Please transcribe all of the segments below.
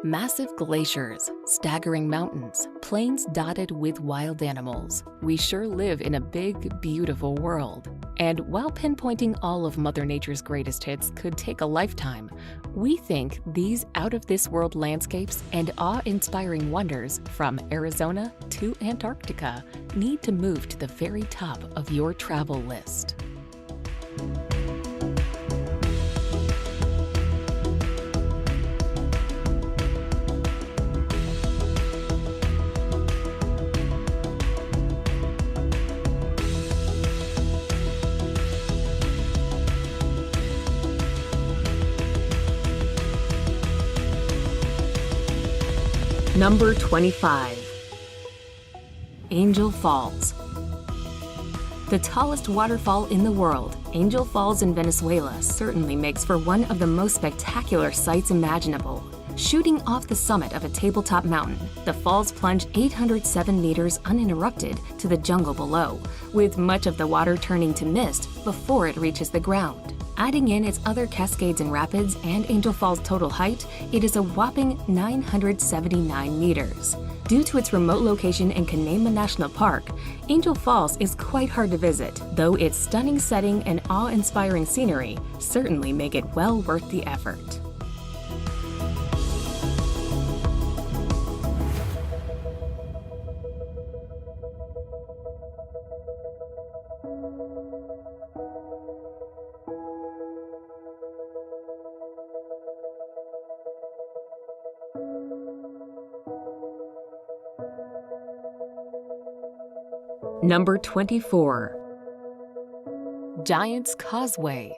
Massive glaciers, staggering mountains, plains dotted with wild animals. We sure live in a big, beautiful world. And while pinpointing all of Mother Nature's greatest hits could take a lifetime, we think these out-of-this-world landscapes and awe-inspiring wonders from Arizona to Antarctica need to move to the very top of your travel list. Number 25. Angel Falls. The tallest waterfall in the world, Angel Falls in Venezuela certainly makes for one of the most spectacular sights imaginable. Shooting off the summit of a tabletop mountain, the falls plunge 807 meters uninterrupted to the jungle below, with much of the water turning to mist before it reaches the ground. Adding in its other cascades and rapids and Angel Falls' total height, it is a whopping 979 meters. Due to its remote location in Canaima National Park, Angel Falls is quite hard to visit, though its stunning setting and awe-inspiring scenery certainly make it well worth the effort. Number 24. Giant's Causeway.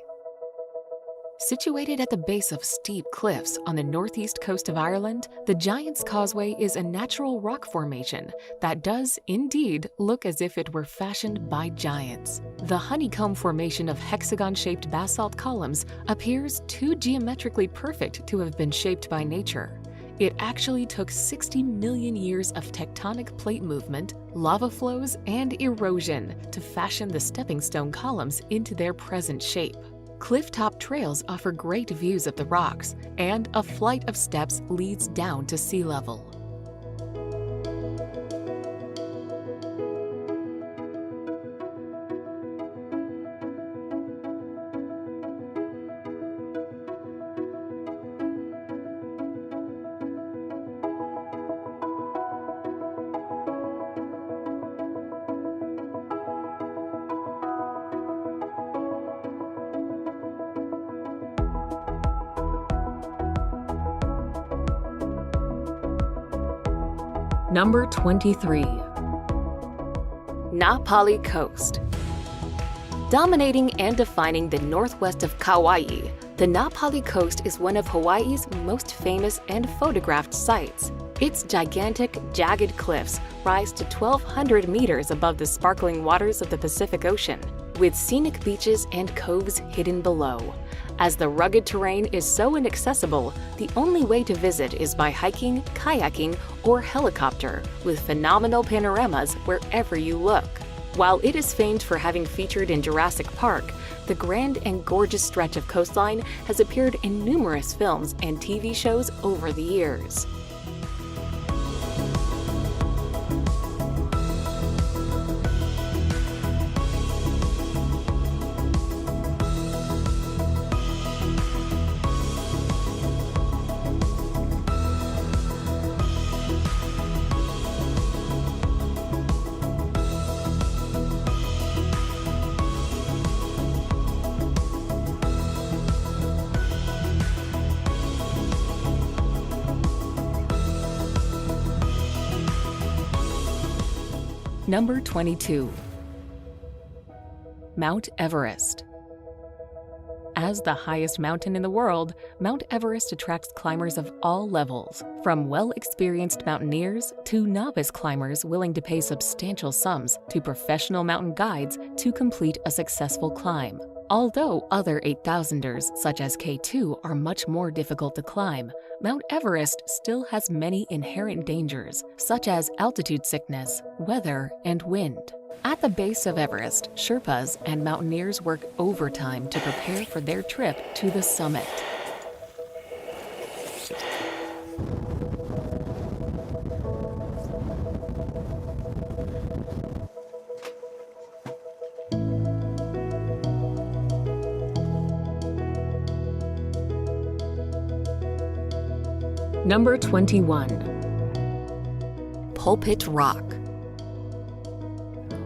Situated at the base of steep cliffs on the northeast coast of Ireland, the Giant's Causeway is a natural rock formation that does indeed look as if it were fashioned by giants. The honeycomb formation of hexagon-shaped basalt columns appears too geometrically perfect to have been shaped by nature. It actually took 60 million years of tectonic plate movement, lava flows, and erosion to fashion the stepping stone columns into their present shape. Clifftop trails offer great views of the rocks, and a flight of steps leads down to sea level. Number 23. Na Pali Coast. Dominating and defining the northwest of Kauai, the Na Pali Coast is one of Hawaii's most famous and photographed sites. Its gigantic, jagged cliffs rise to 1,200 meters above the sparkling waters of the Pacific Ocean, with scenic beaches and coves hidden below. As the rugged terrain is so inaccessible, the only way to visit is by hiking, kayaking, or helicopter, with phenomenal panoramas wherever you look. While it is famed for having featured in Jurassic Park, the grand and gorgeous stretch of coastline has appeared in numerous films and TV shows over the years. Number 22. Mount Everest. As the highest mountain in the world, Mount Everest attracts climbers of all levels, from well-experienced mountaineers to novice climbers willing to pay substantial sums to professional mountain guides to complete a successful climb. Although other 8,000ers, such as K2, are much more difficult to climb, Mount Everest still has many inherent dangers, such as altitude sickness, weather, and wind. At the base of Everest, Sherpas and mountaineers work overtime to prepare for their trip to the summit. Number 21. Pulpit Rock.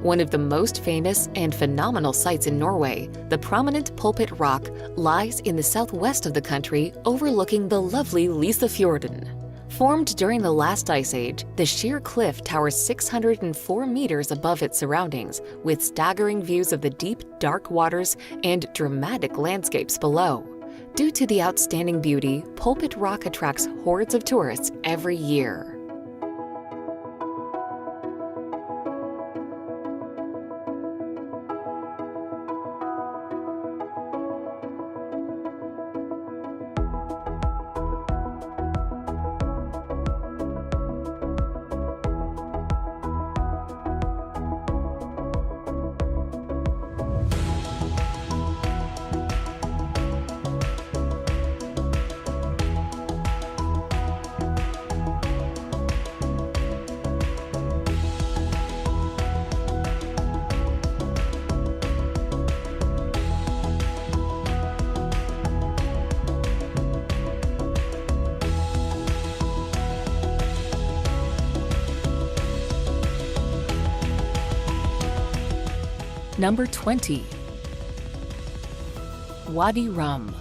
One of the most famous and phenomenal sites in Norway, the prominent Pulpit Rock lies in the southwest of the country overlooking the lovely Lysefjorden. Formed during the last ice age, the sheer cliff towers 604 meters above its surroundings, with staggering views of the deep, dark waters and dramatic landscapes below. Due to the outstanding beauty, Pulpit Rock attracts hordes of tourists every year. Number 20. Wadi Rum.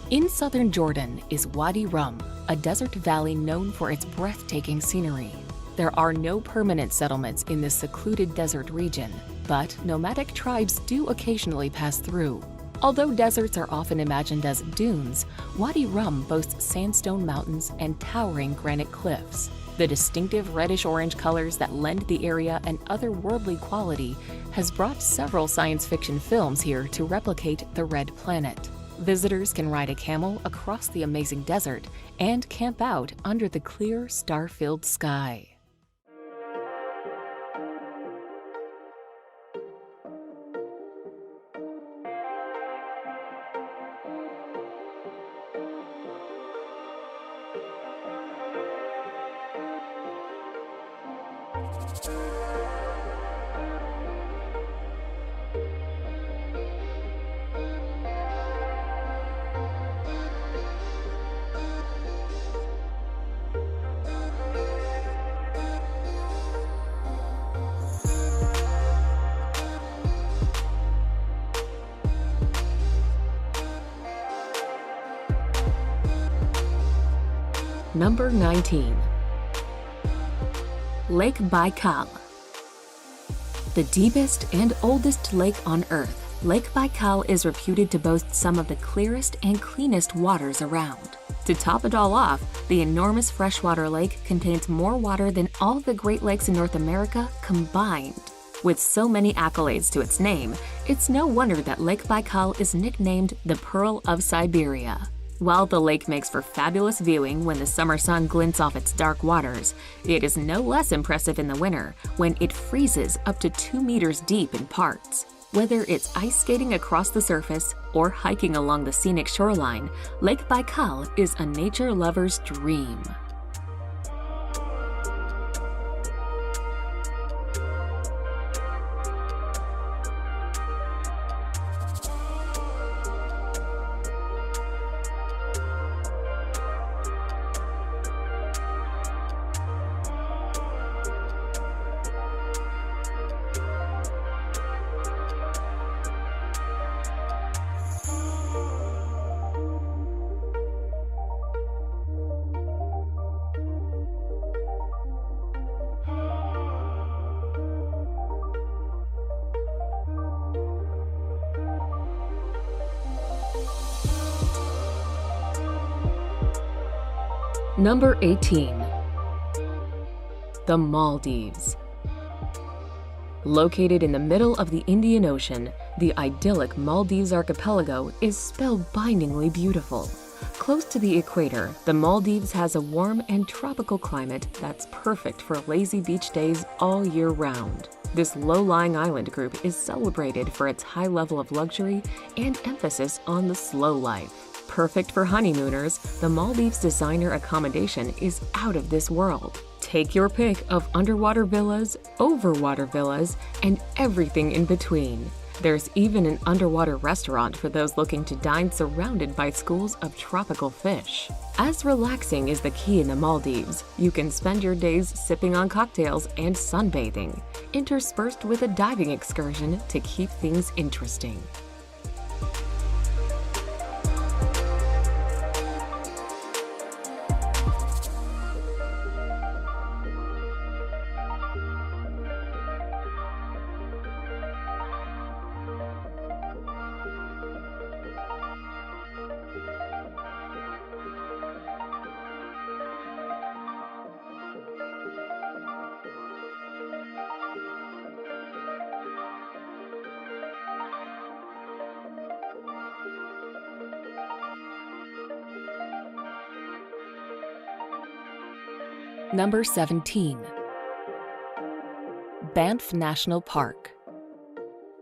In southern Jordan is Wadi Rum, a desert valley known for its breathtaking scenery. There are no permanent settlements in this secluded desert region, but nomadic tribes do occasionally pass through. Although deserts are often imagined as dunes, Wadi Rum boasts sandstone mountains and towering granite cliffs. The distinctive reddish-orange colors that lend the area an otherworldly quality has brought several science fiction films here to replicate the Red Planet. Visitors can ride a camel across the amazing desert and camp out under the clear, star-filled sky. Number 19. Lake Baikal. The deepest and oldest lake on Earth, Lake Baikal is reputed to boast some of the clearest and cleanest waters around. To top it all off, the enormous freshwater lake contains more water than all the Great Lakes in North America combined. With so many accolades to its name, it's no wonder that Lake Baikal is nicknamed the Pearl of Siberia. While the lake makes for fabulous viewing when the summer sun glints off its dark waters, it is no less impressive in the winter when it freezes up to 2 meters deep in parts. Whether it's ice skating across the surface or hiking along the scenic shoreline, Lake Baikal is a nature lover's dream. Number 18. The Maldives. Located in the middle of the Indian Ocean, the idyllic Maldives archipelago is spellbindingly beautiful. Close to the equator, the Maldives has a warm and tropical climate that's perfect for lazy beach days all year round. This low-lying island group is celebrated for its high level of luxury and emphasis on the slow life. Perfect for honeymooners, the Maldives designer accommodation is out of this world. Take your pick of underwater villas, overwater villas, and everything in between. There's even an underwater restaurant for those looking to dine surrounded by schools of tropical fish. As relaxing is the key in the Maldives, you can spend your days sipping on cocktails and sunbathing, interspersed with a diving excursion to keep things interesting. Number 17. Banff National Park.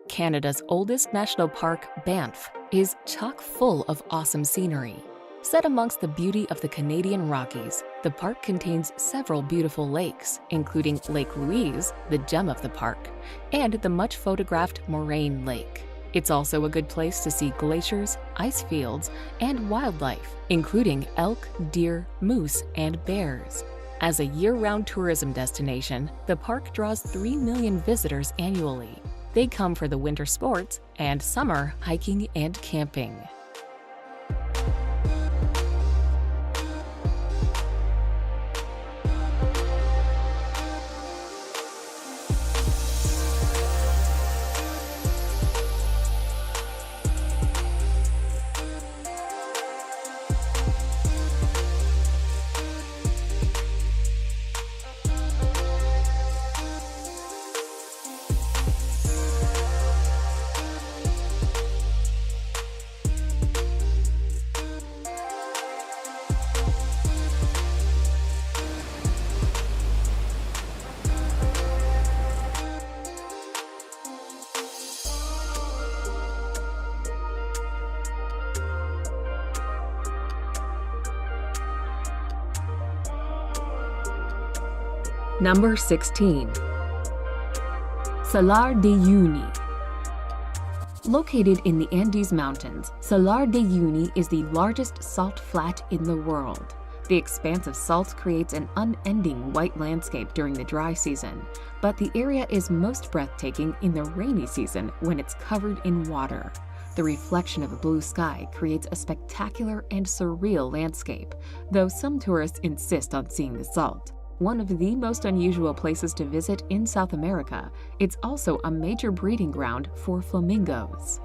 Canada's oldest national park, Banff, is chock full of awesome scenery. Set amongst the beauty of the Canadian Rockies, the park contains several beautiful lakes, including Lake Louise, the gem of the park, and the much-photographed Moraine Lake. It's also a good place to see glaciers, ice fields, and wildlife, including elk, deer, moose, and bears. As a year-round tourism destination, the park draws 3 million visitors annually. They come for the winter sports and summer hiking and camping. Number 16. Salar de Uyuni. Located in the Andes Mountains, Salar de Uyuni is the largest salt flat in the world. The expanse of salt creates an unending white landscape during the dry season, but the area is most breathtaking in the rainy season when it's covered in water. The reflection of a blue sky creates a spectacular and surreal landscape, though some tourists insist on seeing the salt. One of the most unusual places to visit in South America, it's also a major breeding ground for flamingos.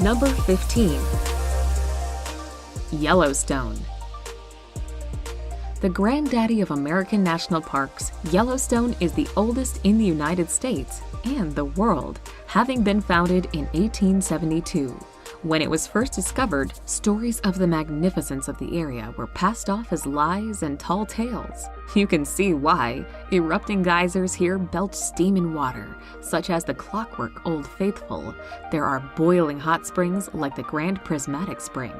Number 15. Yellowstone. The granddaddy of American national parks, Yellowstone is the oldest in the United States and the world, having been founded in 1872. When it was first discovered, stories of the magnificence of the area were passed off as lies and tall tales. You can see why. Erupting geysers here belch steam and water, such as the clockwork Old Faithful. There are boiling hot springs like the Grand Prismatic Spring.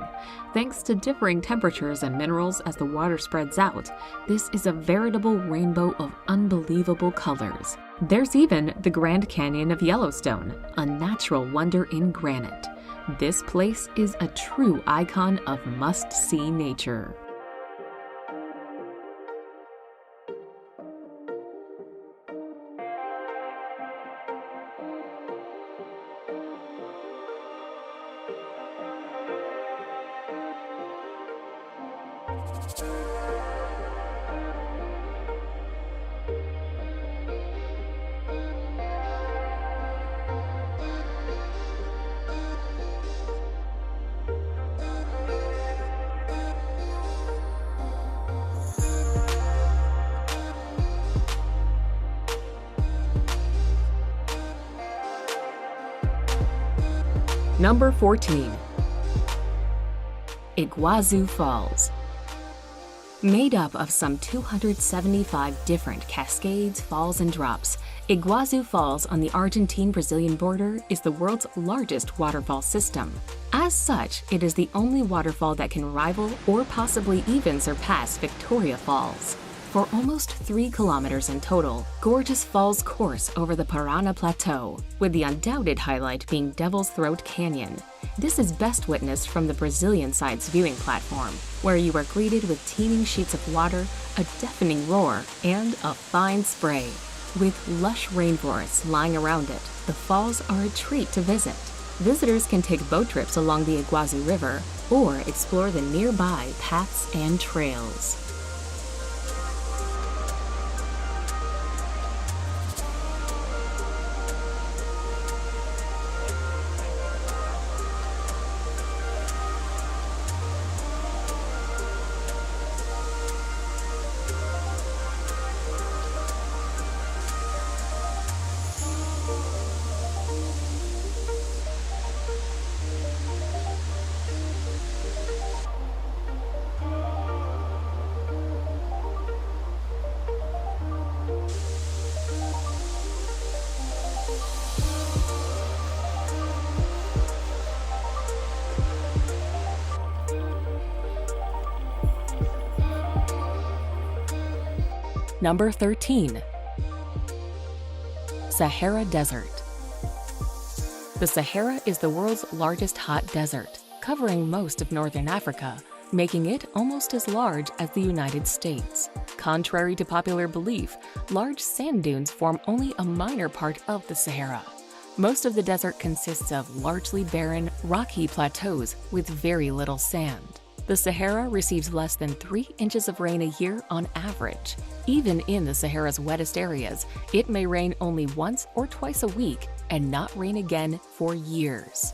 Thanks to differing temperatures and minerals as the water spreads out, this is a veritable rainbow of unbelievable colors. There's even the Grand Canyon of Yellowstone, a natural wonder in granite. This place is a true icon of must-see nature. Number 14. Iguazu Falls. Made up of some 275 different cascades, falls, and drops, Iguazu Falls on the Argentine-Brazilian border is the world's largest waterfall system. As such, it is the only waterfall that can rival or possibly even surpass Victoria Falls. For almost 3 kilometers in total, gorgeous falls course over the Parana Plateau, with the undoubted highlight being Devil's Throat Canyon. This is best witnessed from the Brazilian side's viewing platform, where you are greeted with teeming sheets of water, a deafening roar, and a fine spray. With lush rainforests lying around it, the falls are a treat to visit. Visitors can take boat trips along the Iguazu River or explore the nearby paths and trails. Number 13. Sahara Desert. The Sahara is the world's largest hot desert, covering most of northern Africa, making it almost as large as the United States. Contrary to popular belief, large sand dunes form only a minor part of the Sahara. Most of the desert consists of largely barren, rocky plateaus with very little sand. The Sahara receives less than 3 inches of rain a year on average. Even in the Sahara's wettest areas, it may rain only once or twice a week and not rain again for years.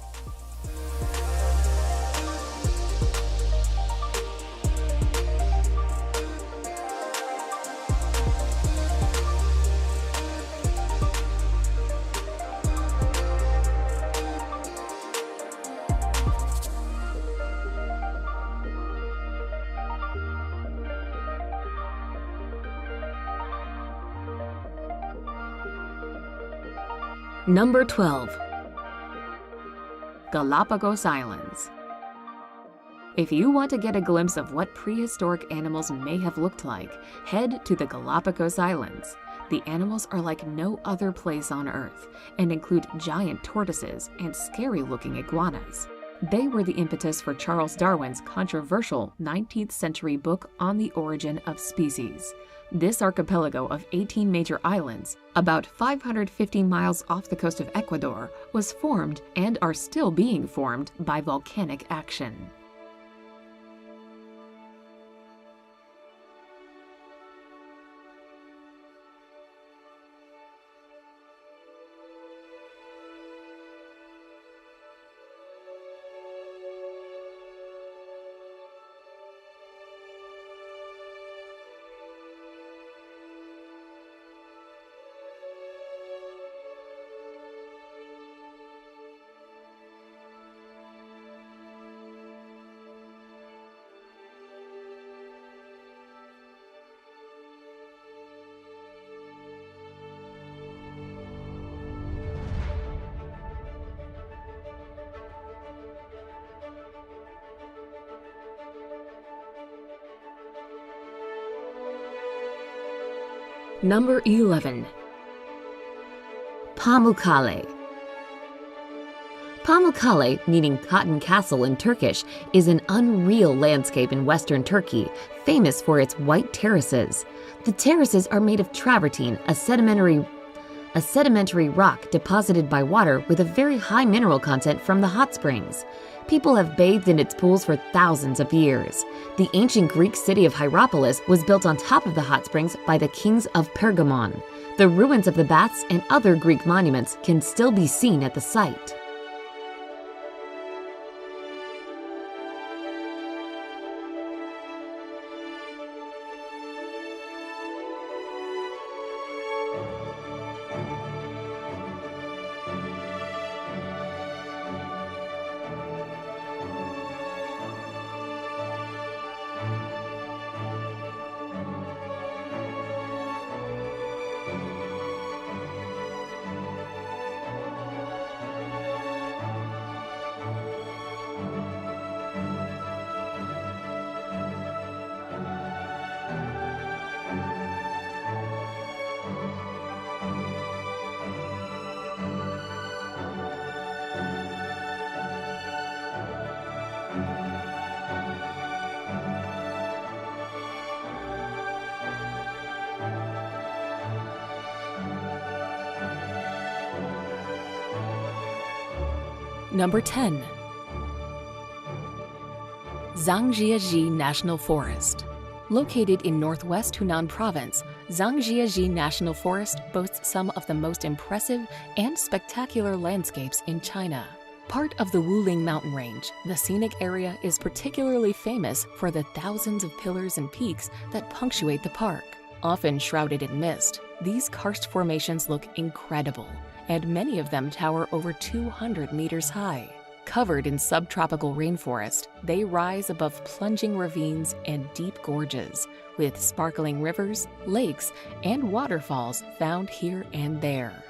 Number 12. Galapagos Islands. If you want to get a glimpse of what prehistoric animals may have looked like, head to the Galapagos Islands. The animals are like no other place on Earth and include giant tortoises and scary-looking iguanas. They were the impetus for Charles Darwin's controversial 19th century book On the Origin of Species. This archipelago of 18 major islands, about 550 miles off the coast of Ecuador, was formed and are still being formed by volcanic action. Number 11. Pamukkale. Pamukkale, meaning Cotton Castle in Turkish, is an unreal landscape in western Turkey, famous for its white terraces. The terraces are made of travertine, a sedimentary rock deposited by water with a very high mineral content from the hot springs. People have bathed in its pools for thousands of years. The ancient Greek city of Hierapolis was built on top of the hot springs by the kings of Pergamon. The ruins of the baths and other Greek monuments can still be seen at the site. Number 10. Zhangjiajie National Forest. Located in northwest Hunan Province, Zhangjiajie National Forest boasts some of the most impressive and spectacular landscapes in China. Part of the Wuling mountain range, the scenic area is particularly famous for the thousands of pillars and peaks that punctuate the park. Often shrouded in mist, these karst formations look incredible, and many of them tower over 200 meters high. Covered in subtropical rainforest, they rise above plunging ravines and deep gorges, with sparkling rivers, lakes, and waterfalls found here and there.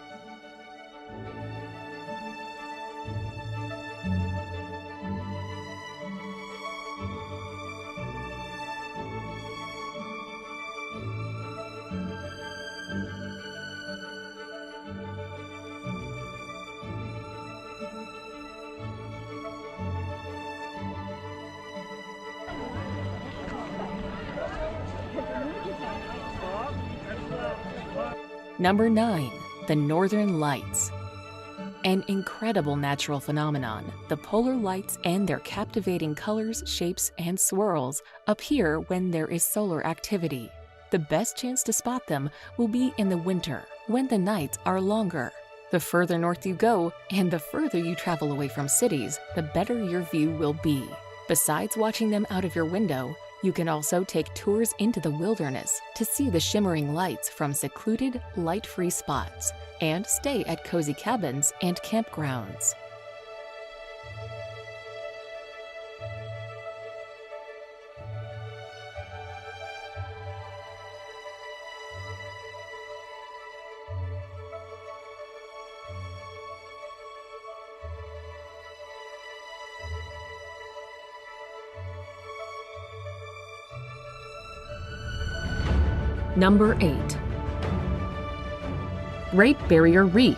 Number 9. The Northern Lights. An incredible natural phenomenon, the polar lights and their captivating colors, shapes, and swirls appear when there is solar activity. The best chance to spot them will be in the winter, when the nights are longer. The further north you go, and the further you travel away from cities, the better your view will be. Besides watching them out of your window, you can also take tours into the wilderness to see the shimmering lights from secluded, light-free spots, and stay at cozy cabins and campgrounds. Number 8. Great Barrier Reef.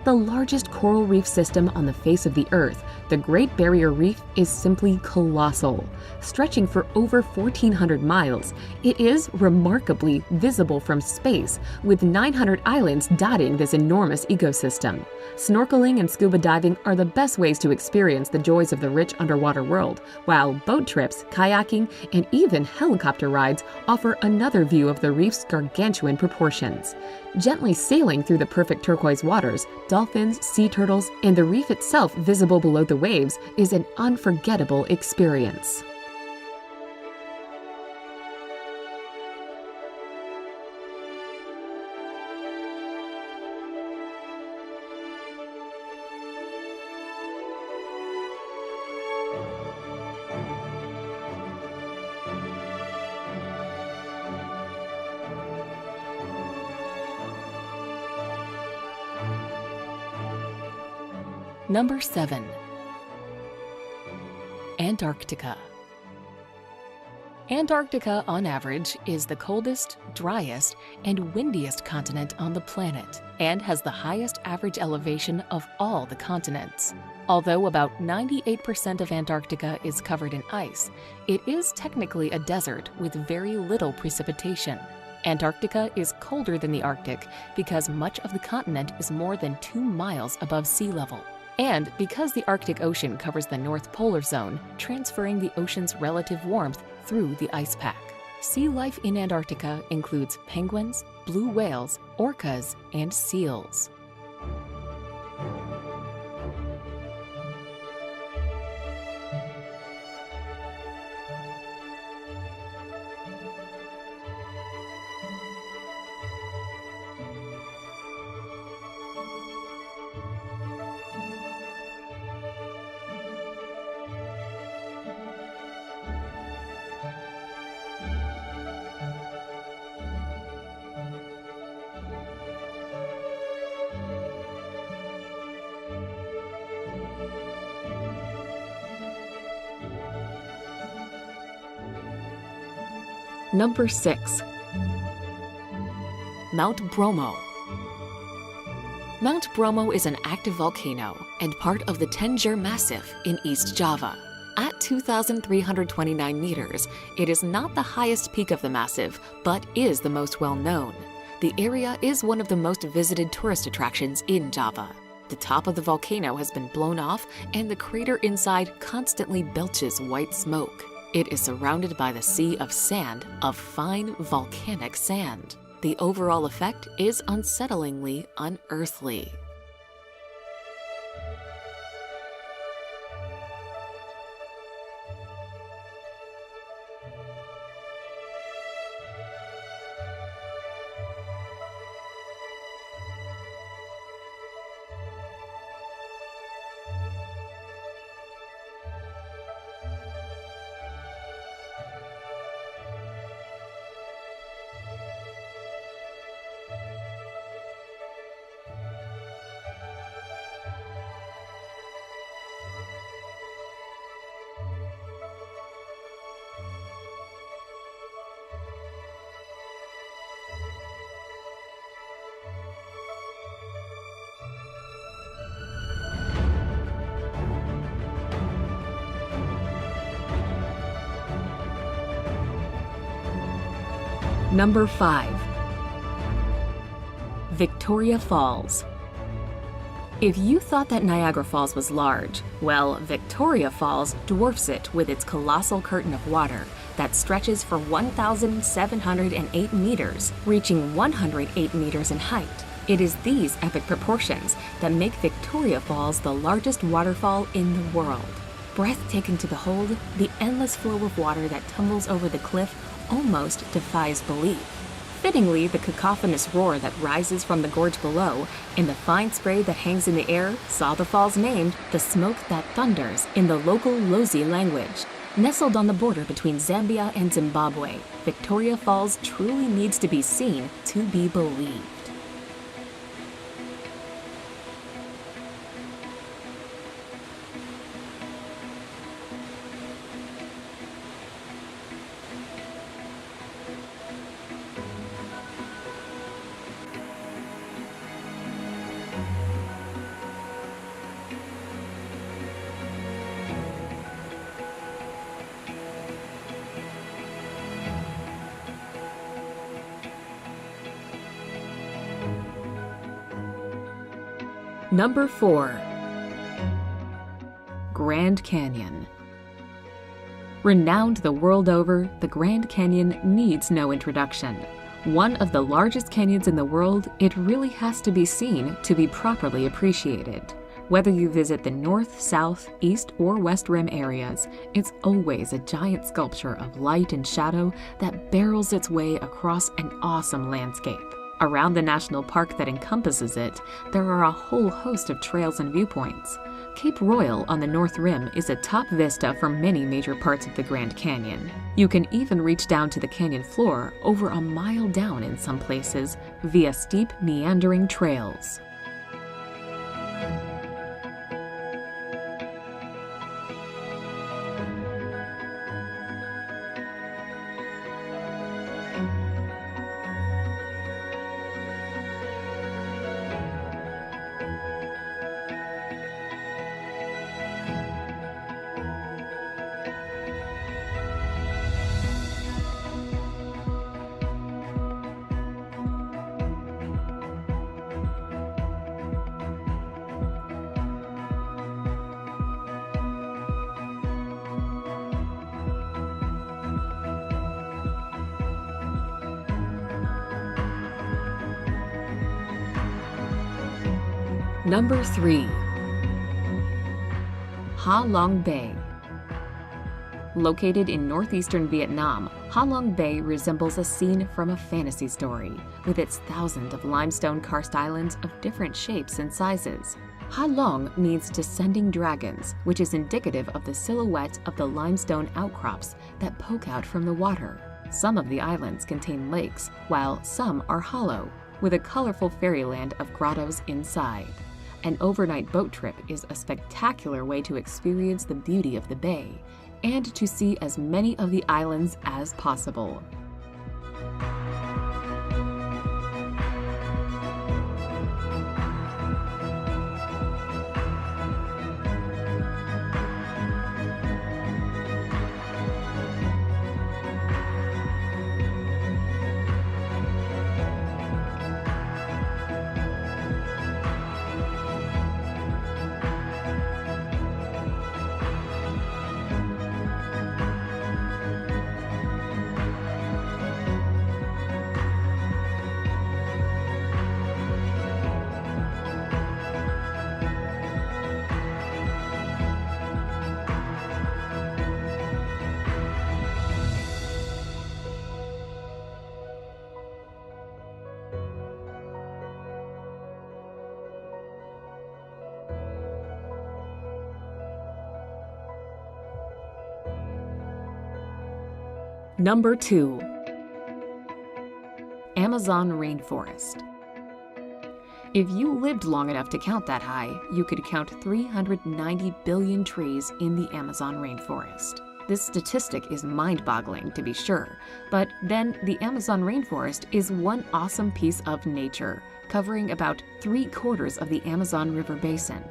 The largest coral reef system on the face of the Earth, the Great Barrier Reef is simply colossal. Stretching for over 1,400 miles, it is remarkably visible from space, with 900 islands dotting this enormous ecosystem. Snorkeling and scuba diving are the best ways to experience the joys of the rich underwater world, while boat trips, kayaking, and even helicopter rides offer another view of the reef's gargantuan proportions. Gently sailing through the perfect turquoise waters, dolphins, sea turtles, and the reef itself visible below the waves is an unforgettable experience. Number 7. Antarctica. Antarctica, on average, is the coldest, driest, and windiest continent on the planet, and has the highest average elevation of all the continents. Although about 98% of Antarctica is covered in ice, it is technically a desert with very little precipitation. Antarctica is colder than the Arctic because much of the continent is more than 2 miles above sea level. And because the Arctic Ocean covers the North Polar Zone, transferring the ocean's relative warmth through the ice pack. Sea life in Antarctica includes penguins, blue whales, orcas, and seals. Number 6. Mount Bromo. Mount Bromo is an active volcano and part of the Tenjer Massif in East Java. At 2,329 meters, it is not the highest peak of the massif, but is the most well-known. The area is one of the most visited tourist attractions in Java. The top of the volcano has been blown off, and the crater inside constantly belches white smoke. It is surrounded by the sea of sand, of fine volcanic sand. The overall effect is unsettlingly unearthly. Number 5. Victoria Falls. If you thought that Niagara Falls was large, well, Victoria Falls dwarfs it with its colossal curtain of water that stretches for 1,708 meters, reaching 108 meters in height. It is these epic proportions that make Victoria Falls the largest waterfall in the world. Breathtaking to behold, the endless flow of water that tumbles over the cliff almost defies belief. Fittingly, the cacophonous roar that rises from the gorge below and the fine spray that hangs in the air saw the falls named the smoke that thunders in the local Lozi language. Nestled on the border between Zambia and Zimbabwe, Victoria Falls truly needs to be seen to be believed. Number 4. Grand Canyon. Renowned the world over, the Grand Canyon needs no introduction. One of the largest canyons in the world, it really has to be seen to be properly appreciated. Whether you visit the north, south, east, or west rim areas, it's always a giant sculpture of light and shadow that barrels its way across an awesome landscape. Around the national park that encompasses it, there are a whole host of trails and viewpoints. Cape Royal on the North Rim is a top vista for many major parts of the Grand Canyon. You can even reach down to the canyon floor over a mile down in some places via steep, meandering trails. Number 3. Ha Long Bay. Located in northeastern Vietnam, Ha Long Bay resembles a scene from a fantasy story, with its thousands of limestone karst islands of different shapes and sizes. Ha Long means descending dragons, which is indicative of the silhouette of the limestone outcrops that poke out from the water. Some of the islands contain lakes, while some are hollow, with a colorful fairyland of grottos inside. An overnight boat trip is a spectacular way to experience the beauty of the bay and to see as many of the islands as possible. Number 2. Amazon rainforest. If you lived long enough to count that high, you could count 390 billion trees in the Amazon rainforest. This statistic is mind-boggling, to be sure, but then the Amazon rainforest is one awesome piece of nature, covering about 3/4 of the Amazon River basin.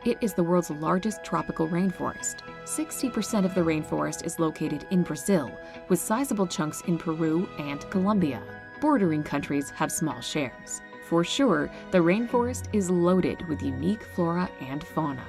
It is the world's largest tropical rainforest. 60% of the rainforest is located in Brazil, with sizable chunks in Peru and Colombia. Bordering countries have small shares. For sure, the rainforest is loaded with unique flora and fauna.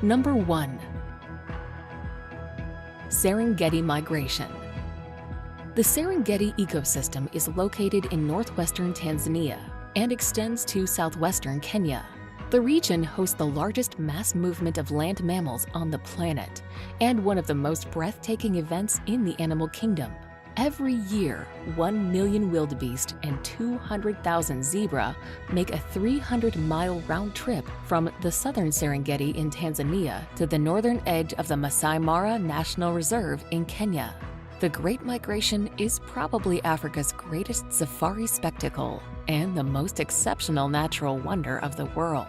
Number 1. Serengeti migration. The Serengeti ecosystem is located in northwestern Tanzania and extends to southwestern Kenya. The region hosts the largest mass movement of land mammals on the planet and one of the most breathtaking events in the animal kingdom. Every year, 1 million wildebeest and 200,000 zebra make a 300-mile round trip from the southern Serengeti in Tanzania to the northern edge of the Masai Mara National Reserve in Kenya. The Great Migration is probably Africa's greatest safari spectacle and the most exceptional natural wonder of the world.